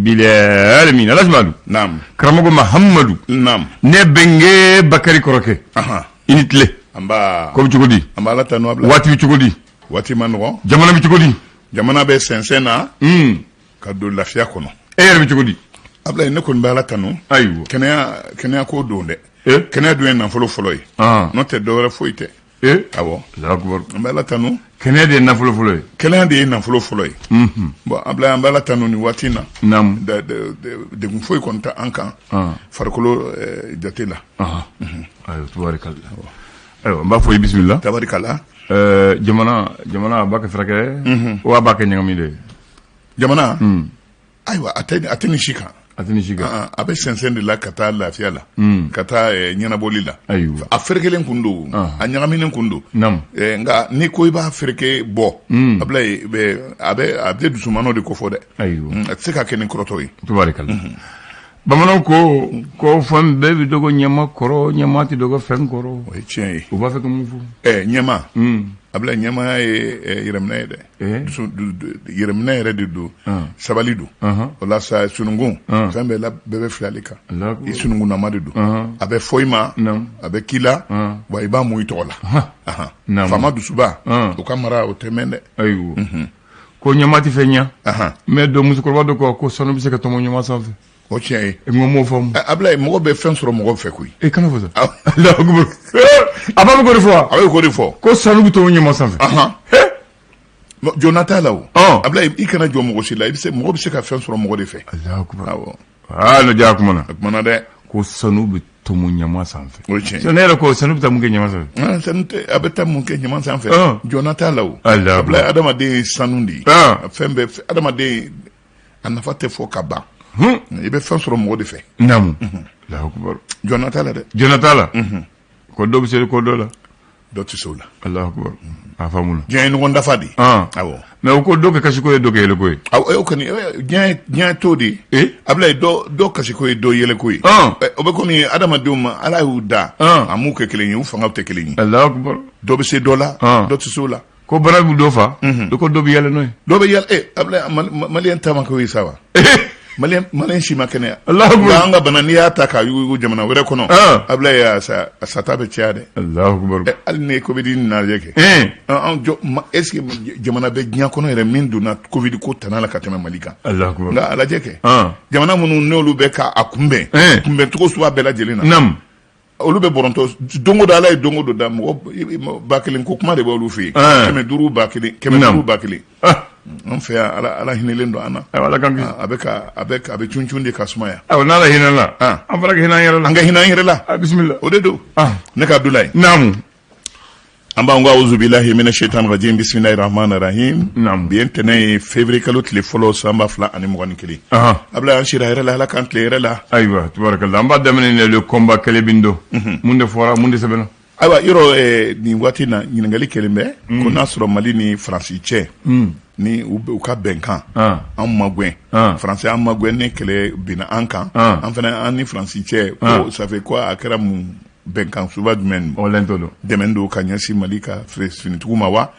rabbil alamin alajmadu naam karamogo Mahamadou naam ne benge Bakari Koroke initle amba ko cugodi amba la tanu abla wati cugodi wati mango jamana bi cugodi jamana be sensena ka do lafiya kono bi cugodi abla ne ko mbala tanu ayo kenya ko do de kenya do en folo yi no te do foite awo zakbar mbala tanu kenya de na folo yi kenya de na folo yi bon abla mbala tanu ni watina nam de gun foy kon ta ankan farkolo jatela ayo tabarakallah ayo mba foy bismillah tabarakallah jamana baka frake wa baka nyangami de jamana aywa ateni shika abe sensen de la kata lafiya la kata ɲɛnabɔli la a ferekelen kun don a ɲagaminen kun don nga ni ko i b'a fereke bɔ a bɛ dusumano de kofɔ dɛ a tɛ se ka kɛ ni kɔrɔtɔ ye bamananw ko fɛn bɛɛ bɛ dogo ɲɛma kɔrɔ ɲɛma tɛ dogo fɛn kɔrɔ o ye tiɲɛ ye u b'a fɛ ka mun fɔ ɲɛma abla ɲɛma ye yɛrɛminɛ ye dɛ yɛrɛminɛ yɛrɛ de don sabali don o la sa sununkun fɛn bɛɛ bɛ filali kan i sununkunnama de don a bɛ fɔ i ma a bɛ k'i la wa i b'a mun i tɔgɔ la faama dusuba o ka mara o tɛ mɛn dɛ ayiwa ko ɲɛma tɛ fɛn ɲɛ mais don musokɔrɔba dɔ ko sanu bɛ se ka tɔmɔ ɲɛma sanfɛ o tiɲɛ ye m'o faamu ablaye mɔgɔ bɛ fɛn sɔrɔ mɔgɔ fɛ koyi kana fɔ sa a b'a bɛ ko de fɔ ko sanu bɛ tɔmɔ ɲɛma sanfɛ jɔna t'a la o ablaye i kana jɔ mɔgɔ si la mɔgɔ bɛ se ka fɛn sɔrɔ mɔgɔ de fɛ ne diya a kumana dɛ ko sanu bɛ tɔmɔ ɲɛma sanfɛ o tiɲɛ ne yɛrɛ ko sanu bɛ taa mun kɛ ɲɛma sanfɛ sanu tɛ a bɛ taa mun kɛ ɲɛma sanfɛ jɔna t'a la o ablaye adamaden ye sanu de ye fɛn bɛɛ adamaden a nafa tɛ fɔ ka ban i bɛ fɛn sɔrɔ mɔgɔ de fɛ naamu jɔna t'a la dɛ jɔna t'a la ko dɔ bɛ se ko dɔ la dɔ tɛ se o la Allahu akbar a faamuna diɲɛ ye ɲɔgɔn dafa de awɔ mais o ko dɔ kɛ kasiko ye dɔ kɛ yɛlɛko ye o kɔni diɲɛ t'o de ablaye dɔ kasiko ye dɔ yɛlɛko ye o bɛ komi adamadenw ma ala y'u da a m'u kɛ kelen ye u fangaw tɛ kelen ye Allahu akbar dɔ bɛ se dɔ la dɔ tɛ se o la ko bana bɛ dɔ fa ko dɔ bɛ yɛlɛ n'o ye dɔ bɛ yɛlɛ ablaye maliyɛn ta ma k'o ye sa wa maliyɛn si ma kɛnɛya nka an ka bana n'i y'a ta k'a yugu jamana wɛrɛ kɔnɔ ablaye a sata bɛ caya dɛ hali ni covid nalen kɛ est-ce que jamana bɛ diɲɛ kɔnɔ yɛrɛ min donna covid ko tana la ka tɛmɛ Mali kan nka a lajɛ kɛ jamana minnu n'olu bɛ k'a kunbɛn cogo suguya bɛɛ lajɛlen na olu bɛ bɔrɔntɔ don o don ala ye don o don da mɔgɔ 1000 ko kuma de b'olu fɛ yen 500,000 500,000 an fɛ yan ala hinɛlen don an na a bɛ cun de ka sumaya n'ala hinɛla an fana ka hinɛ an yɛrɛ la an ka hinɛ an yɛrɛ la bisimila o de don ne ka Abdulaye naamu an b'an ko awuzu bilahi minash shaitani rajim bismillahir rahmanir rahim bi ntɛnɛn ye février kalo tile fɔlɔ san 2021 Abdulaye an sira yɛrɛ la ala k'an tile yɛrɛ la ayiwa tabarakallah an b'a daminɛ le combat kɛlɛ bin don mun de fɔra mun de sɛbɛnna ayiwa yɔrɔ nin waati na ɲininkali kelen bɛ ko n'a sɔrɔ Mali ni Faransi cɛ ni u ka bɛnkan an ma gɛn Faransi an ma gɛn ni kɛlɛ binna an kan an fana an ni Faransi cɛ ko ça fait quoi a kɛra mun bɛnkan suba jumɛn dɛmɛ don ka ɲɛsin Mali ka finitigiw ma wa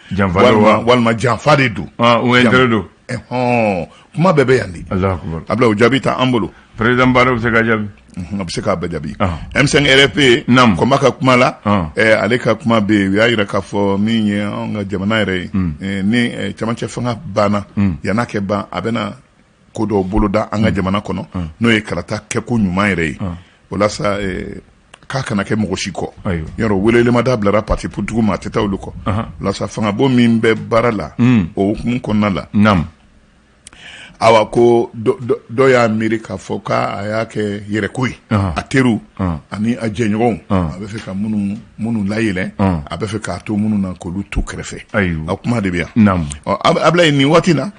walima janfa de don intérêt don kuma bɛɛ bɛ yan de Ablaye o jaabi ta an bolo président Barrow bɛ se ka jaabi a bɛ se k'a bɛɛ jaabi M5 RFP kɔma ka kuma la ale ka kuma bɛ yen u y'a jira k'a fɔ min ye an ka jamana yɛrɛ ye ni cɛmancɛ fanga banna yan'a kɛ ban a bɛna ko dɔw boloda an ka jamana kɔnɔ n'o ye karata kɛko ɲuman yɛrɛ ye o la sa k'a kana kɛ mɔgɔ si kɔ yɔrɔ welelema da bilara parti politigiw ma a tɛ taa olu kɔ o la sa fangabɔ min bɛ baara la o hukumu kɔnɔna la awa ko dɔ y'a miiri k'a fɔ k'a y'a kɛ yɛrɛko ye a teriw ani a jɛɲɔgɔnw a bɛ fɛ ka minnu layɛlɛn a bɛ fɛ k'a to minnu na k'olu to kɛrɛfɛ a kuma de bɛ yan Ablaye nin waati na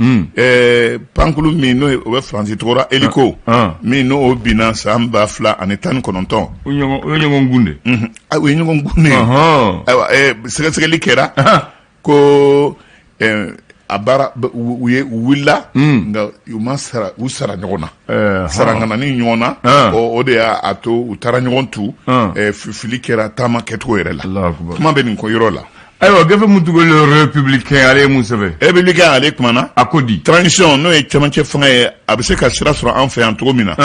pankulu min n'o o bɛ Faransi tɔgɔra Eliko min n'o binna san 2019 o ye ɲɔgɔn gun de o ye ɲɔgɔn gun de ayiwa sɛgɛsɛgɛli kɛra ko a baara u wulila nka u sara ɲɔgɔn na sarangana ni ɲɔgɔn na o de y'a to u taara ɲɔgɔn tu fili kɛra taama kɛcogo yɛrɛ la kuma bɛ nin ko yɔrɔ la ayiwa gafe mun tugu le républicain ale mun sɛbɛ républicain ale kumana a ko di transition n'o ye cɛmancɛ fanga ye a bɛ se ka sira sɔrɔ an fɛ yan cogo min na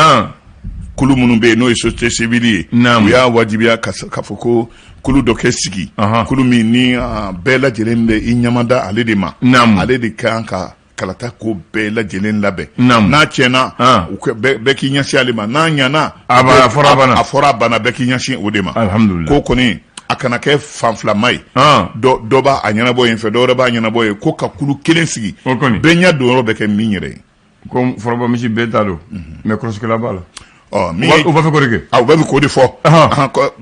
kulu minnu bɛ yen n'o ye société civile ye u y'a wajibiya ka fɔ ko kulu dɔ kɛ sigi kulu min ni bɛɛ lajɛlen bɛ i ɲamada ale de ma ale de kan ka kalata ko bɛɛ lajɛlen labɛn n'a tiɲɛna bɛɛ k'i ɲɛsin ale ma n'a ɲɛna a fɔra a banna bɛɛ k'i ɲɛsin o de ma ko kɔni a kana kɛ fanfilama ye dɔ b'a ɲɛnabɔ yen fɛ dɔ wɛrɛ b'a ɲɛnabɔ yen ko ka kulu kelen sigi bɛɛ ɲɛ don yɔrɔ bɛ kɛ min yɛrɛ ye ko fɔlɔbɔ misi bɛɛ ta don mais kɔlɔsikɛla b'a la u b'a fɛ k'o de kɛ u bɛɛ bɛ k'o de fɔ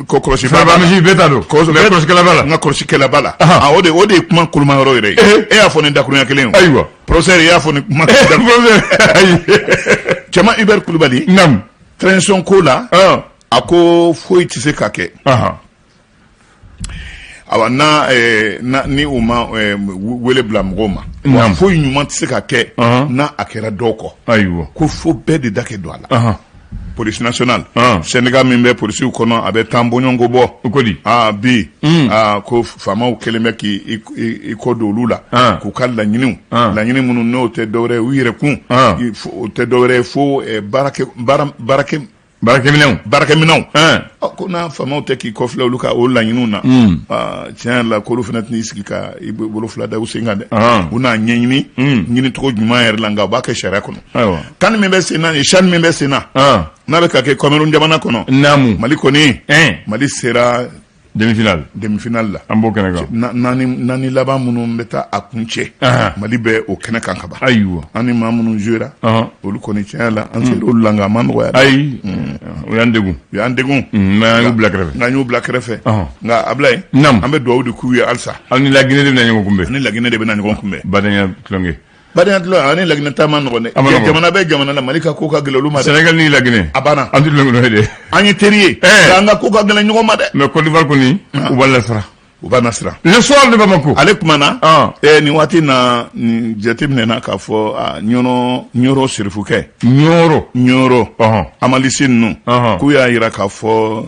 ko kɔlɔsibaa b'a la misi bɛɛ ta don mais kɔlɔsikɛla b'a la n ka kɔlɔsikɛla b'a la o de ye kuma koloma yɔrɔ yɛrɛ ye e y'a fɔ ni dakurunya kelen o ayiwa professeur y'a fɔ ni kuma cɛman Hubert Kulibali transition ko la a ko foyi tɛ se ka kɛ awa ni u ma wele bila mɔgɔw ma wa foyi ɲuman tɛ se ka kɛ n'a a kɛra dɔw kɔ ayiwa ko fo bɛɛ de da kɛ don a la police nationale Sénégal min bɛ polisiw kɔnɔ a bɛ taa bɔɲɔgɔnko bɔ bi ko faamaw kɛlen bɛ k'i kɔ don olu la k'u ka laɲiniw laɲini minnu n'o tɛ dɔwɛrɛ u yɛrɛ kun o tɛ dɔwɛrɛ fo baarakɛminɛnw ko n'a faamaw tɛ k'i kɔfilɛ olu ka o laɲiniw na tiɲɛ la k'olu fana tɛn'i sigi ka i bolo fila da u sen kan dɛ u n'a ɲɛɲini ɲinicogo ɲuman yɛrɛ la nka u b'a kɛ sariya kɔnɔ kan min bɛ sen na sani min bɛ sen na n'a bɛ ka kɛ Cameroun jamana kɔnɔ Mali kɔni Mali sera demi-finale la an b'o kɛnɛ kan naani laban minnu bɛ taa a kun cɛ Mali bɛ o kɛnɛ kan ka ban ayiwa an ni maa minnu jouera olu kɔni tiɲɛ la an sera olu la nka a ma nɔgɔya ayi o y'an degun mais an y'u bila kɛrɛfɛ n'an y'u bila kɛrɛfɛ nka Ablaye an bɛ dugawu de k'u ye halisa hali ni Laginɛ de bɛ na ɲɔgɔn kunbɛn de bɛ na ɲɔgɔn kunbɛn badenya tulonkɛ ani Laginɛ ta ma nɔgɔn dɛ jamana bɛ jamana la Mali ka ko ka gɛlɛn olu ma dɛ Sénégal ni Laginɛ a banna an tɛ tulonkɛ dɛ an ye teri ye an ka ko ka gɛlɛn ɲɔgɔn ma dɛ mais Côte d'Ivoire kɔni u b'a lasira u b'a nasira le soir de Bamako ale kumana nin waati na jateminɛna k'a fɔ ɲɔrɔ sirifukɛ ɲɔrɔ amalisi ninnu k'u y'a jira k'a fɔ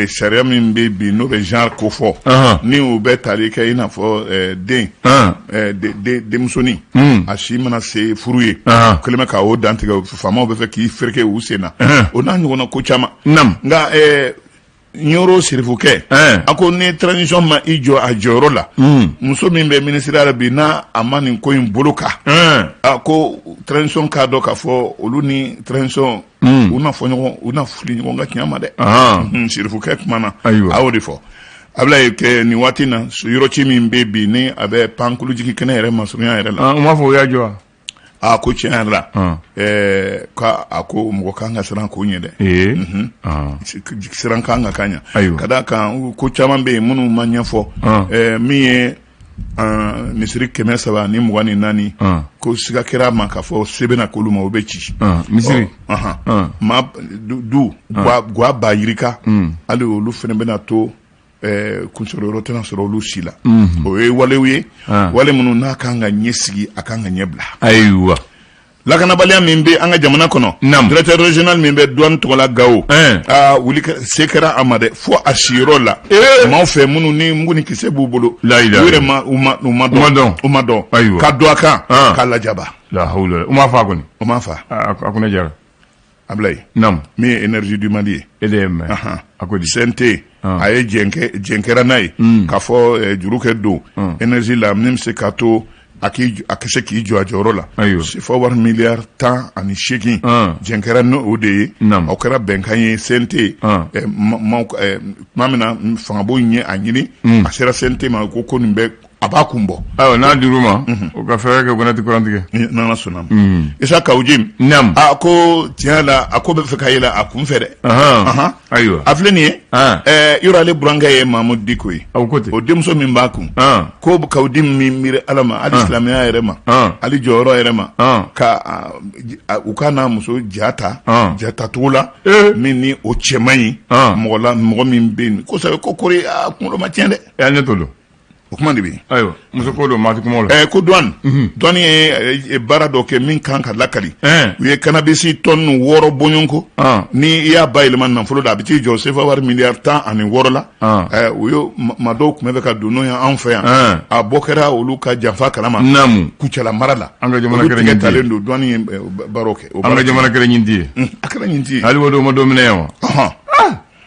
sariya min bɛ bi n'o bɛ genre ko fɔ ni u bɛ tali kɛ i n'a fɔ denmusonin a si mana se furu ye kɛlen bɛ ka o dantigɛ faamaw bɛ fɛ k'i fereke u sen na o n'a ɲɔgɔnna ko caman nka ɲɔrɔ sirifukɛ a ko ni transition ma i jɔ a jɔyɔrɔ la muso min bɛ ministère la bi n'a a ma nin ko in bolo kan a ko transition k'a dɔn k'a fɔ olu ni transition u na fili ɲɔgɔn ka tiɲɛ ma dɛ sirifukɛ kuma na a y'o de fɔ Ablaye kɛ nin waati na yɔrɔci min bɛ bi ni a bɛ pan kulujigi kɛnɛ yɛrɛ masurunya yɛrɛ la u m'a fɔ o y'a jɔ ko tiɲɛ yɛrɛ la k'a ko mɔgɔ kan ka siran k'o ɲɛ dɛ siran kan ka ɲɛ ka d'a kan ko caman bɛ yen minnu ma ɲɛfɔ min ye misiri 300 ni 24 ko siga kɛra ma k'a fɔ se bɛna k'olu ma o bɛ ci misiri guwa ba yirika hali olu fana bɛna to kunsɔrɔ yɔrɔ tɛna sɔrɔ olu si la o ye walew ye wale minnu n'a kan ka ɲɛ sigi a kan ka ɲɛ bila ayiwa lakanabaliya min bɛ an ka jamana kɔnɔ directeur régional min bɛ douane tɔgɔla Gawo wuli se kɛra a ma dɛ fo a siyɔrɔ la maaw fɛ minnu ni mugu ni kisɛ b'u bolo u yɛrɛ u ma dɔn ka don a kan k'a lajaba u m'a fa kɔni o m'a fa a ko ne jara Ablaye min ye énergie du Mali ye EDM a ko CNT a ye jɛnkɛra n'a ye k'a fɔ juru kɛ don énergie la min bɛ se k'a to a ka se k'i jɔ a jɔyɔrɔ la fɔ wari miliyari 18 jɛnkɛra n'o de ye o kɛra bɛnkan ye CNT tuma min na fangabo ɲɛ a ɲini a sera CNT ma ko nin bɛ a b'a kun bɔ n'a dir'u ma o ka fɛɛrɛ kɛ gɔnɛ tɛ kuran tigɛ n'ala sɔnna Isa Kawujim a ko tiɲɛ la a ko bɛ fɛ ka yɛlɛ a kun fɛ dɛ ayiwa a filɛ nin ye yɔrɔ ale burankɛ ye Mahamudu Diko ye o denmuso min b'a kun ko Kawujim min miiri Ala ma hali silamɛya yɛrɛ ma hali jɔyɔrɔ yɛrɛ ma ka u ka n'a muso jatacogo la min ni o cɛman ye mɔgɔ min bɛ yen kosɛbɛ ko kɔri kunkolo ma tiɲɛ dɛ ne to don o kuma de bi ayo muso ko do mati kuma la ko douane douane ye bara do ke min kan ka lakali u ye cannabis tonne woro bonyonko ni iya bayilman nan folo da biti jo sefa war milliard tan ani woro la u yo mado kuma be ka dono ya an fa ya a bokera olu ka janfa kalama namu kuchala marala anga jamana kere nyindi talendo douane baroke anga jamana kere nyindi akara nyindi ali wodo mo domine yo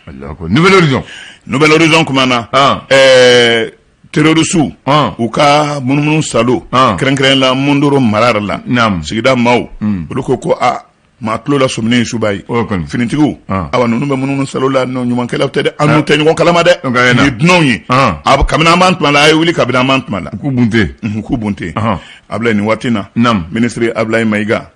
Allah ko nouvelle horizon kumana terroristu u ka munumunu salo kɛrɛnkɛrɛn la mundoro marara la sigida maaw olu ko ma tulo la sominen subayi finitigiw awa ninnu bɛ munumunu salo la ɲumankɛlaw tɛ dɛ an n'u tɛ ɲɔgɔn kalama dɛ ni dunanw ye kabini an b'an tuma la a ye wuli kabini an b'an tuma la k'u bunte Ablaye ni waati na ministre Ablaye Mayiga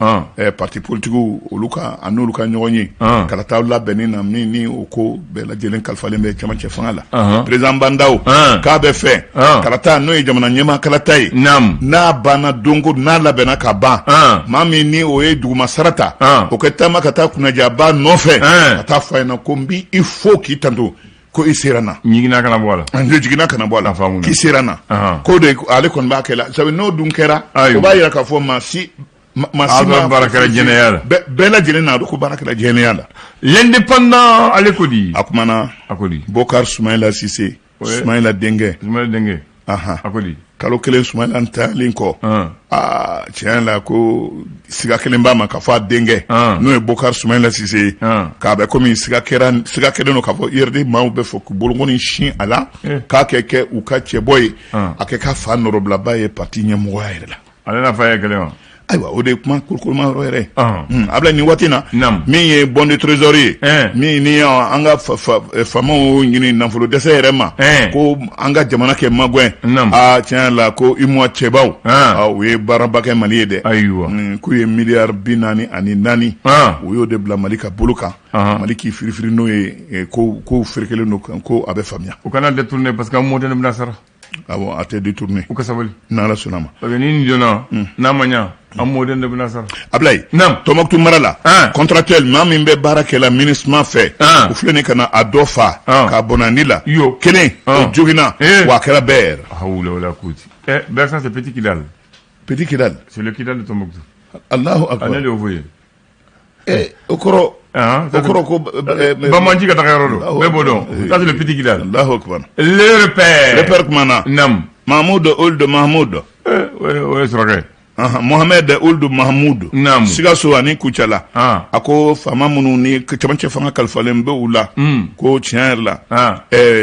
parti politigiw olu ka a n'olu ka ɲɔgɔn ye kala taa labɛnni na min ni o ko bɛɛ lajɛlen kalifalen bɛ cɛmancɛ fanga la président Bandaw k'a bɛ fɛ kala taa n'o ye jamana ɲɛmaa kala ta ye n'a banna donko n'a labɛnna ka ban maa min ni o ye duguma sarata o kɛ taama ka taa kunnajaba nɔfɛ ka taa fɔ a ɲɛna ko n b'i fo k'i tanto ko i sera na jigina kana bɔ a la jigina kana bɔ a la k'i sera na ko de ale kɔni b'a kɛ la sabu n'o dun kɛra o b'a yira k'a fɔ maa si ma baara kɛra jɛnɛya la bɛɛ lajɛlen n'a dɔn ko baara kɛra jɛnɛya la l'indépendant ale ko di a kumana Bokar Soumaïla Cissé Soumaïla denkɛ a ko di kalo kelen Soumaïla ntalen kɔ tiɲɛ la ko siga kelen b'a ma k'a fɔ a denkɛ n'o ye Bokar Soumaïla Cissé k'a bɛ komi siga kɛlen don k'a fɔ IRD maaw bɛ fɔ bolokɔni sin a la k'a kɛ u ka cɛbɔ ye a kɛ ka fa nɔrɔbilaba ye parti ɲɛmɔgɔya yɛrɛ la ale na fa ye kelen wa ayiwa o de ye kuma kuruma yɔrɔ yɛrɛ Ablaye nin waati na min ye bon de trésor ye min ni an ka faamaw ɲini nafolo dɛsɛ yɛrɛ ma ko an ka jamana kɛ magwɛn tiɲɛ la ko IMOA cɛbaw u ye baaraba kɛ Mali ye dɛ k'u ye miliyari 44 u y'o de bila Mali ka bolo kan Mali k'i firifiri n'o ye ko ferekelen don ko a bɛ faamuya u kana détourner parce que mot de bɛna sara a tɛ détourner u ka sabali n'Ala sɔnna ma parce que ni nin donna n'a ma ɲa an mɔden de bɛna sara Ablaye Tɔnbɔkutu mara la contractuel maa min bɛ baara kɛ la MINUSMA fɛ u filɛ nin ka na a dɔ fa k'a bɔnandi la kelen o joginna wa a kɛra bɛɛ yɛrɛ bɛɛ ça c'est Petit Kidal c'est le Kidal de Tɔnbɔkutu Allahu akbar ale de y'o fɔ ye o kɔrɔ ko Bamanji ka taga yɔrɔ don bɛɛ b'o dɔn ça c'est le Petit Kidal Allahu akbar le repère kumana Mahmoud Ould Mahmoud o ye surakɛ Mohamed Ould Mahmoud Sikaso ani Kucala a ko faama minnu ni cɛmancɛ fanga kalifalen bɛ u la ko tiɲɛ yɛrɛ la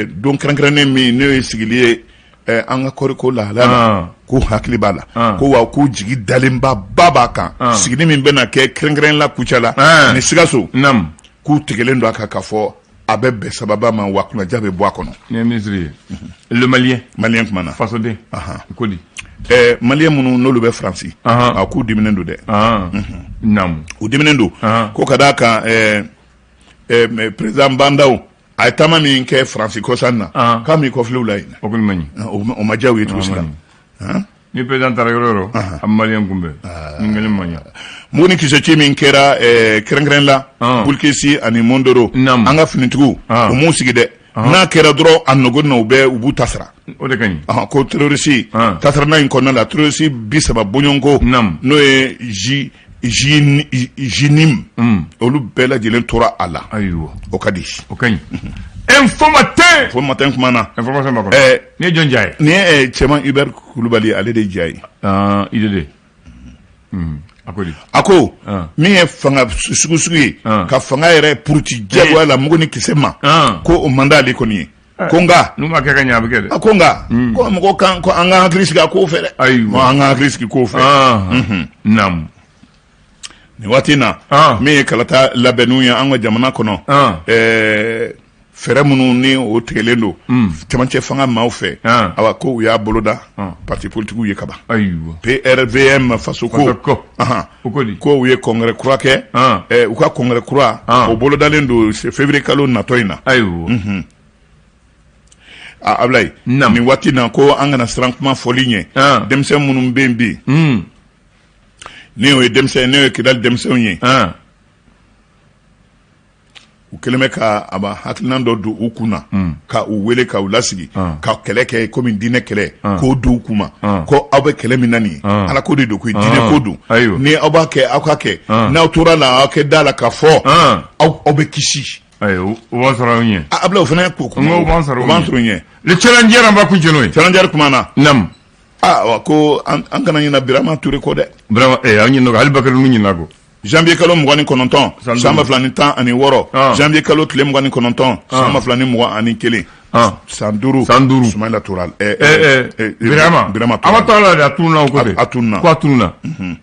don kɛrɛnkɛrɛnnen min n'o ye sigili ye an ka kɔriko lahalaya ko hakili b'a la ko wa k'u jigi dalenba ba b'a kan sigili min bɛna kɛ kɛrɛnkɛrɛn la Kucala ni Sikaso k'u tigɛlen don a kan k'a fɔ a bɛ bɛn sababa ma wa kunnaja bɛ bɔ a kɔnɔ ne ye ministre ye le malien kumana fasoden ko di malien minnu n'olu bɛ Faransi k'u diminen don dɛ u diminen don ko ka d'a kan président Bandaw a ye taama min kɛ Faransi kɔsan na k'a m'i kɔfile u la yen o kɔni ma ɲi o ma diya u ye cogo si la ni président taara yɔrɔ o yɔrɔ a malien kunbɛn ni kelen ma ɲa Mugni Kisɛci min kɛra kɛrɛnkɛrɛn la Bulkisi ani Mondoro an ka finitigiw u m'u sigi dɛ n'a kɛra dɔrɔn a nogo na u b'u ta sara o de ka ɲi ko terroriste tasarana in kɔnɔna la terroriste 30 bɔɲɔgɔnko n'o ye jinim olu bɛɛ lajɛlen tora a la o ka di o ka ɲi informateur kumana information b'a kɔnɔ ni ye jɔn ja ye ni ye cɛman Hubert Kulubali ale de ja ye IDD a ko min ye fanga sugu ye ka fanga yɛrɛ puruti jagoya la mugu ni kisɛ ma ko o man d'ale kɔni ye ko nka n'u ma kɛ ka ɲɛ a bɛ kɛ dɛ ko nka ko mɔgɔ kan ko an ka hakili sigi a ko fɛ dɛ an ka hakili sigi ko fɛ nin waati na min ye kalata labɛnniw ye an ka jamana kɔnɔ fɛrɛ minnu ni o tigɛlen don cɛmancɛ fanga maaw fɛ awa ko u y'a boloda parti politigiw ye kaban PRVM faso ko ko u ye congrès kura kɛ u ka congrès kura o bolodalen don février kalo natɔ in na Ablaye nin waati na ko an kana siran kuma fɔli ɲɛ denmisɛn minnu bɛ yen bi ne o ye denmisɛn ne o ye Kidali denmisɛnw ye u keleme ka aba haklinan do u kuna ka u wele ka u lasigi ka kɛlɛ kɛ comme diinɛ kɛlɛ ko do u kuma ko aw bɛ kɛlɛ min na nin ala ko de do ko diinɛ ko do ni aw b'a kɛ aw ka kɛ n'aw tora la aw kɛ da la ka fɔ aw bɛ kisi ayo o b'a sɔrɔ anw ɲɛ a bila o fana ko kuma o b'an sɔrɔ ɲɛ le challenger an b'a kun n'o ye challenger kuma na nam ko an kana ɲina Birama Ture ko dɛ Birama an ɲina ko hali Bakari nu ɲina ko janvier kalo 29 san 2016 janvier kalo tile 29 san 2021 san 5 Sumaila Toral Birama ama tɔɔrɔ de a tununa o ko de ko a tununa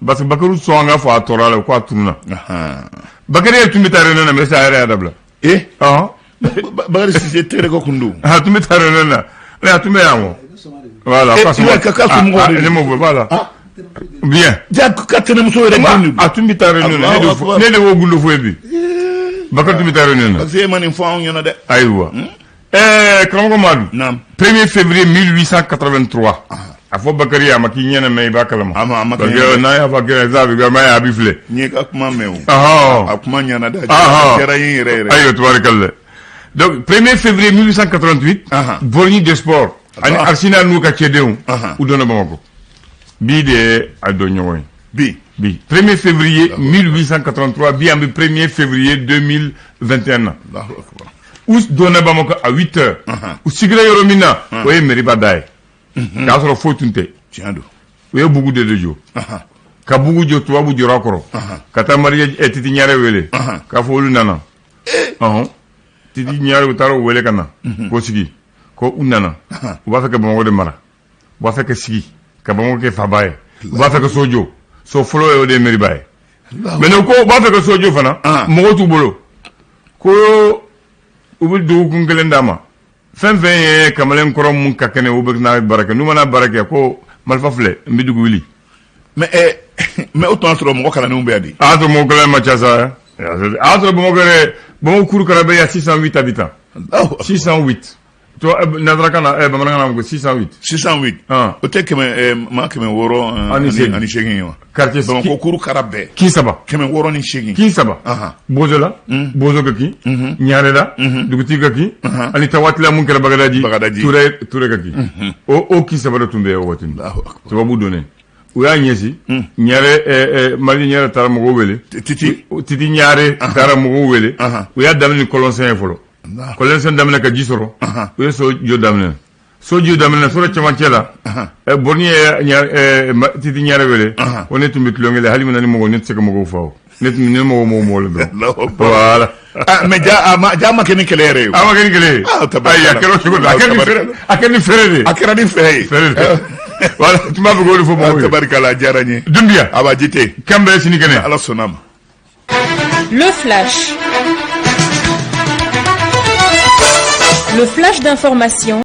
parce que Bakari sɔn an ka fɔ a tɔɔrɔ la ko a tununa Bakari ye tun bɛ taa réunion na mais sa yɛrɛ y'a dabila Bakari Sise tɛgɛrɛ ko kun do a tun bɛ taa réunion na mais a tun bɛ yan o voilà ne m'o fɔ voilà bien ka tɛnɛmuso yɛrɛ den a tun bɛ taa réunion na ne de y'o gundo fɔ ye bi Bakari tun bɛ taa réunion na parce que e ma nin fɔ anw ɲɛna dɛ ayiwa karamɔgɔ Madu 1er février 1883 a fɔ Bakari a ma k'i ɲɛna mɛ i b'a kalama parce que n'a y'a fɔ kira ça veut dire a b'i filɛ n ye ka kuma mɛn o a kuma ɲɛna dɛ a kɛra yen yɛrɛ ayiwa tubaarikala donc 1er février 1888 Borgny des sports ani Arsenal n'u ka cɛdenw u donna Bamako bi de ye a dɔn ɲɔgɔn ye bi 1er février 1883 bi an bɛ 1er février 2021 na u donna Bamako à 8 heures u sigira yɔrɔ min na o ye Meriba da ye k'a sɔrɔ foyi tun tɛ u ye bugu de jɔ ka bugu jɔ tubabu jɔra a kɔrɔ ka taa Titi Ɲare wele k'a fɔ olu nana Titi Ɲare u taara o wele ka na ko sigi ko u nana u b'a fɛ ka Bamako de mara u b'a fɛ ka sigi ka Bamako kɛ faba ye u b'a fɛ ka so jɔ so fɔlɔ ye o de ye Meriba ye mais ko u b'a fɛ ka so jɔ fana mɔgɔ t'u bolo ko u bɛ dugukun kelen d'a ma fɛn fɛn ye kamalen kɔrɔ mun ka kɛnɛ u bɛ n'a baara kɛ n'u mana baara kɛ ko marifa filɛ n bɛ dugu wuli mais o tun y'a sɔrɔ mɔgɔ kalannenw bɛ yan de a y'a sɔrɔ mɔgɔ kalanlen ma ca sa a y'a sɔrɔ Bamako kuru kara bɛ yan 608 habitants 608 nanzarakan na bamanankan na ko 608 o tɛ maa 600 ani 8 ye wa quartier Bamako kuru kara bɛɛ kin saba 600 ni 8 kin saba bozo la bozo ka kin Ɲare la dugutigi ka kin ani tawatila mun kɛra Bagadaji Ture ka kin o kin saba de tun bɛ o waati tubabu donnen u y'a ɲɛsi Ɲare Mali Ɲare taara mɔgɔw wele Titi Ɲare taara mɔgɔw wele u y'a daminɛ ni kɔlɔnsɛn ye fɔlɔ kɔlɔnsɛn daminɛ ka ji sɔrɔ u ye so jɔ daminɛ sɔrɔ cɛmancɛ la Borgny ye Titi Ɲare wele ko ne tun bɛ tulonkɛ la hali mina ni mɔgɔ ne tɛ se ka mɔgɔw fa o ne tun ne mɔgɔ le dɔrɔn voilà mais ja ma kɛ ni kɛlɛ yɛrɛ ye a ma kɛ ni kɛlɛ ye ayi a kɛra cogo a kɛra ni fɛrɛ de a kɛra ni fɛrɛ ye voilà tun b'a fɛ k'o de fɔ mɔgɔw ye tabarikala a diyara n ye Dunbiya a b'a jite kan bɛ sini kɛnɛ ala sɔnna ma le flash d'information